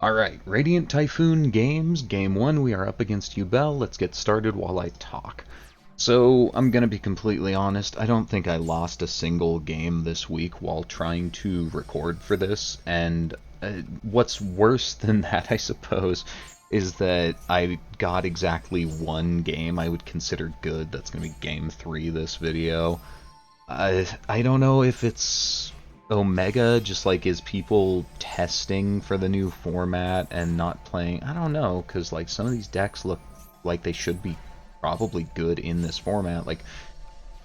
Alright, Radiant Typhoon games, game 1, we are up against Ubel. Let's get started while I talk. So, I'm gonna be completely honest, I don't think I lost a single game this week while trying to record for this, and what's worse than that, I suppose, is that I got exactly one game I would consider good. That's gonna be game 3 this video. I don't know if it's Omega, just like is people testing for the new format and not playing. I don't know, because like some of these decks look like they should be probably good in this format. Like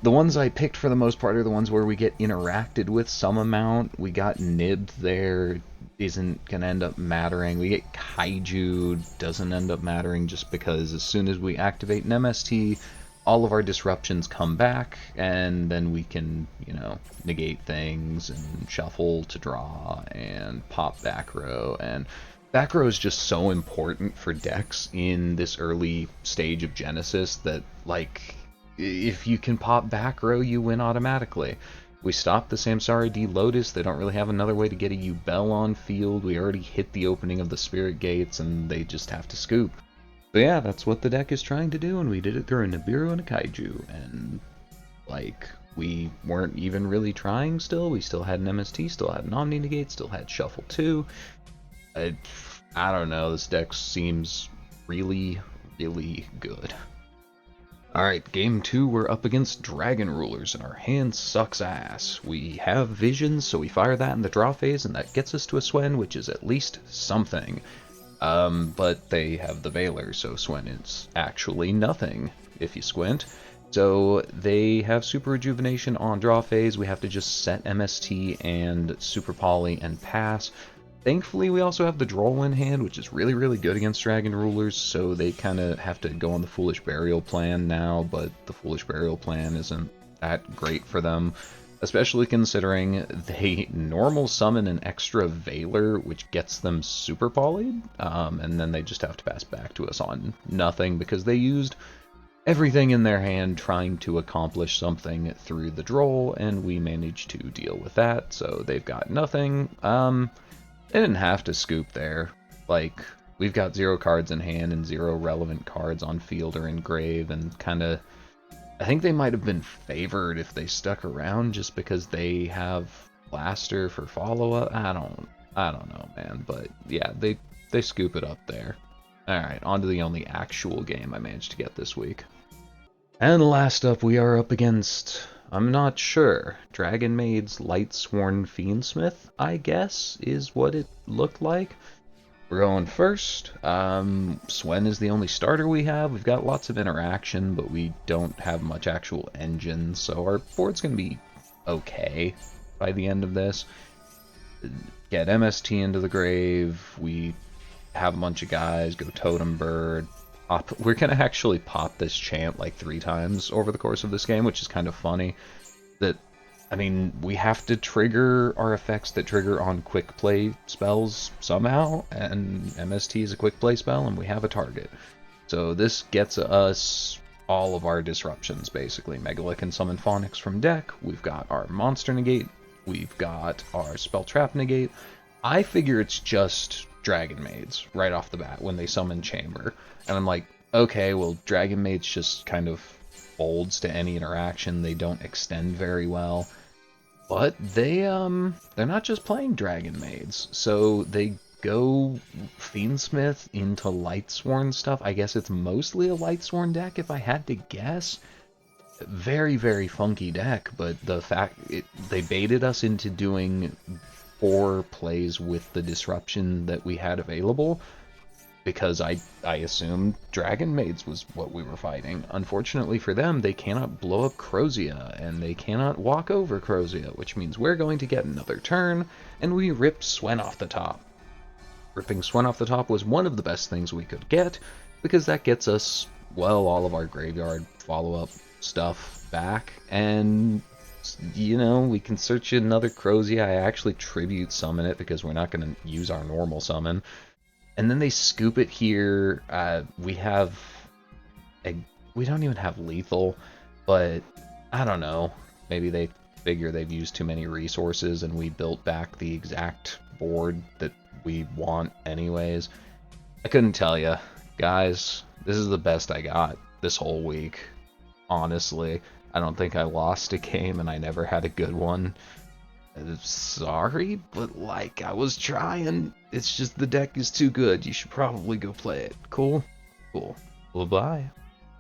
the ones I picked for the most part are the ones where we get interacted with some amount. We got nibbed there, isn't gonna end up mattering. We get kaiju, doesn't end up mattering just because as soon as we activate an MST, all of our disruptions come back, and then we can, negate things and shuffle to draw and pop back row. And back row is just so important for decks in this early stage of Genesis that, like, if you can pop back row, you win automatically. We stopped the Samsara D Lotus. They don't really have another way to get a Ubel on field. We already hit the opening of the Spirit Gates, and they just have to scoop. So yeah, that's what the deck is trying to do, and we did it through a Nibiru and a Kaiju, and, like, we weren't even really trying still. We still had an MST, still had an Omni Negate, still had Shuffle 2. I don't know, this deck seems really, really good. Alright, game 2, we're up against Dragon Rulers, and our hand sucks ass. We have visions, so we fire that in the draw phase, and that gets us to a Swen, which is at least something. But they have the Veiler, so Swen is actually nothing, if you squint. So they have Super Rejuvenation on draw phase. We have to just set MST and Super Poly and pass. Thankfully, we also have the Droll in hand, which is really, really good against Dragon Rulers, so they kind of have to go on the Foolish Burial plan now, but the Foolish Burial plan isn't that great for them, especially considering they normal summon an extra Veiler, which gets them super polyed, and then they just have to pass back to us on nothing, because they used everything in their hand trying to accomplish something through the Droll, and we managed to deal with that, so they've got nothing. They didn't have to scoop there. Like, we've got 0 cards in hand and 0 relevant cards on field or in grave, and kind of, I think they might have been favored if they stuck around just because they have Blaster for follow-up. I don't know, man, but yeah, they scoop it up there. Alright, on to the only actual game I managed to get this week. And last up, we are up against, I'm not sure, Dragon Maid's Lightsworn Fiendsmith, I guess, is what it looked like. We're going first. Swen is the only starter we have. We've got lots of interaction, but we don't have much actual engine, so our board's going to be okay by the end of this. Get MST into the grave. We have a bunch of guys, go Totem Bird. We're going to actually pop this chant like 3 times over the course of this game, which is kind of funny. That, I mean, we have to trigger our effects that trigger on quick play spells somehow, and MST is a quick play spell, and we have a target. So this gets us all of our disruptions, basically. Megala can summon Phonics from deck, we've got our Monster Negate, we've got our Spell Trap Negate. I figure it's just Dragon Maids right off the bat when they summon Chamber. And I'm like, okay, well, Dragon Maids just kind of folds to any interaction. They don't extend very well. But they're not just playing Dragon Maids. So they go Fiendsmith into Lightsworn stuff. I guess it's mostly a Lightsworn deck if I had to guess. Very, very funky deck, but the fact they baited us into doing 4 plays with the disruption that we had available, because I assumed Dragon Maids was what we were fighting. Unfortunately for them, they cannot blow up Crozia, and they cannot walk over Crozia, which means we're going to get another turn, and we ripped Swen off the top. Ripping Swen off the top was one of the best things we could get, because that gets us, well, all of our graveyard follow-up stuff back, and we can search another Crozia. I actually tribute summon it because we're not going to use our normal summon. And then they scoop it here. We don't even have lethal, but I don't know. Maybe they figure they've used too many resources and we built back the exact board that we want anyways. I couldn't tell you. Guys, this is the best I got this whole week. Honestly, I don't think I lost a game and I never had a good one. Sorry, but like, I was trying. It's just the deck is too good. You should probably go play it. Cool? Cool. Well, bye.